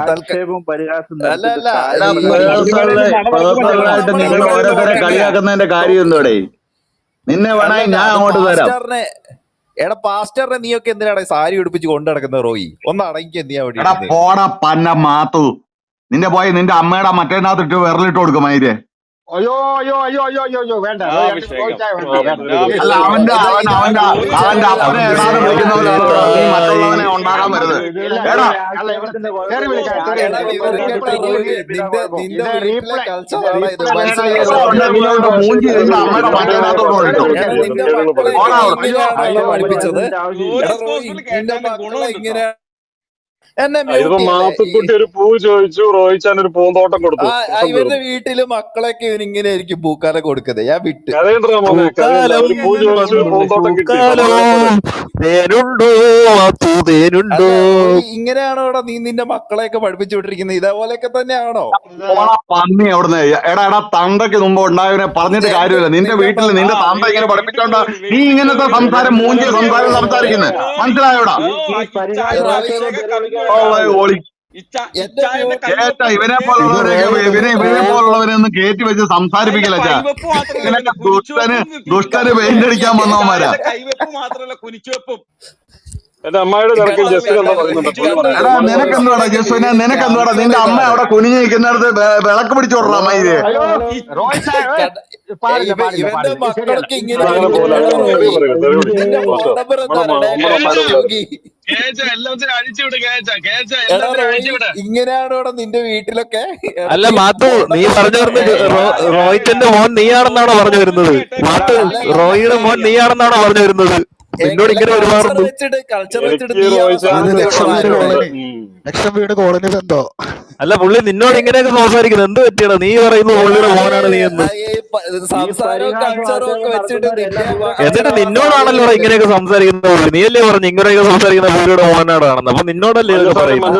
ആക്ഷേപവും പരിഹാസം അല്ല അല്ല പേഴ്സണലായിട്ട് നിങ്ങൾ ഓരോരുത്തരെ കളിയാക്കുന്നതിന്റെ കാര്യം എന്തോടെ? നിന്നെ വേണമെങ്കിൽ ഞാൻ അങ്ങോട്ട് തരാം. പാസ്റ്ററിനെ നീയൊക്കെ എന്തിനാണ് സാരി ഉടുപ്പിച്ച് കൊണ്ടു നടക്കുന്നത്? റോയി ഒന്ന് അടങ്ങി എന്തിനാ എടാ പോടാ പന്ന മാത്തു. നിന്റെ പോയി നിന്റെ അമ്മയുടെ മറ്റേനകത്തിട്ട് വിരലിട്ട് കൊടുക്കും മയിരെ. അയ്യോ അയ്യോ അയ്യോ അയ്യോ അയ്യോ അയ്യോ വേണ്ട അല്ല അവന്റെ അപ്പനെ എടാതെ വിളിക്കുന്നവരാണ് നീ മറ്റുള്ളവനെ ഉണ്ടാകാൻ വരുന്നത്. എടാ മൂഞ്ചി നിന്റെ അമ്മയുടെ മറ്റേനകത്തോട് ഇട്ടു. ഇങ്ങനെ മാത്തുക്കുട്ടി ഒരു പൂ ചോദിച്ചു, റോയിച്ചാൻ ഒരു പൂന്തോട്ടം കൊടുത്തു. ഇവരുടെ വീട്ടില് മക്കളൊക്കെ ഇവനിങ്ങനെ ആയിരിക്കും പൂക്കാലം കൊടുക്കുന്നത്. ഞാൻ വിട്ടു ഇങ്ങനെയാണോ ഇവിടെ നീ നിന്റെ മക്കളെയൊക്കെ പഠിപ്പിച്ചു വിട്ടിരിക്കുന്നത്? ഇതേപോലെയൊക്കെ തന്നെയാണോ? പന്നി അവിടുന്ന് എടാ തന്തയ്ക്ക് മുമ്പ് ഉണ്ടായവനെ പറഞ്ഞിട്ട് കാര്യമില്ല. നിന്റെ വീട്ടിൽ നിന്റെ തന്ത ഇങ്ങനെ പഠിപ്പിച്ചോണ്ട നീ ഇങ്ങനത്തെ സംസാരം മൂഞ്ചിയ സംസാരം സംസാരിക്കുന്നത് മനസ്സിലായോടാ? ഇവനെ പോലുള്ളവരെ ഒന്ന് കയറ്റി വെച്ച് സംസാരിപ്പിക്കല. ദുഷ്ടന് പെയിന്റ് അടിക്കാൻ വന്നവന്മാരാ. എന്റെ അമ്മയുടെ എടാ നിനക്കെന്തുവാടാ ജസ്വിനെ? നിനക്കെന്തുവാടാ? നിന്റെ അമ്മ അവിടെ കുനിഞ്ഞു നിൽക്കുന്നിടത്ത് വിളക്ക് പിടിച്ചോടാ മയില്. ഇവന്റെ മക്കളൊക്കെ ഇങ്ങനെ ഇങ്ങനെയാണോ നിന്റെ വീട്ടിലൊക്കെ? അല്ല മാത്തു, നീ പറഞ്ഞു വരുന്നത് റോഹിത്തിന്റെ മോൻ നീയാണെന്നാണോ പറഞ്ഞു വരുന്നത്? മാത്തു, റോയിയുടെ മോൻ നീയാണെന്നാണോ പറഞ്ഞു വരുന്നത്? നിന്നോട് ഇങ്ങനെ ഒരുപാട് ലക്ഷം വീട് കോളനി ബന്ധോ? അല്ല പുള്ളി നിന്നോട് ഇങ്ങനെയൊക്കെ സംസാരിക്കുന്നത് എന്ത് പറ്റിയാണ്? നീ പറയുന്നു പുള്ളിയുടെ മോനാണ് നീ എന്ന്. എന്നിട്ട് നിന്നോടാണല്ലോ ഇങ്ങനെയൊക്കെ സംസാരിക്കുന്നത് പുള്ളി. നീയല്ലേ പറഞ്ഞു ഇങ്ങനെയൊക്കെ സംസാരിക്കുന്ന പുള്ളിയുടെ മോനാണെന്ന്. അപ്പൊ നിന്നോടല്ലേ പറയുന്നത്?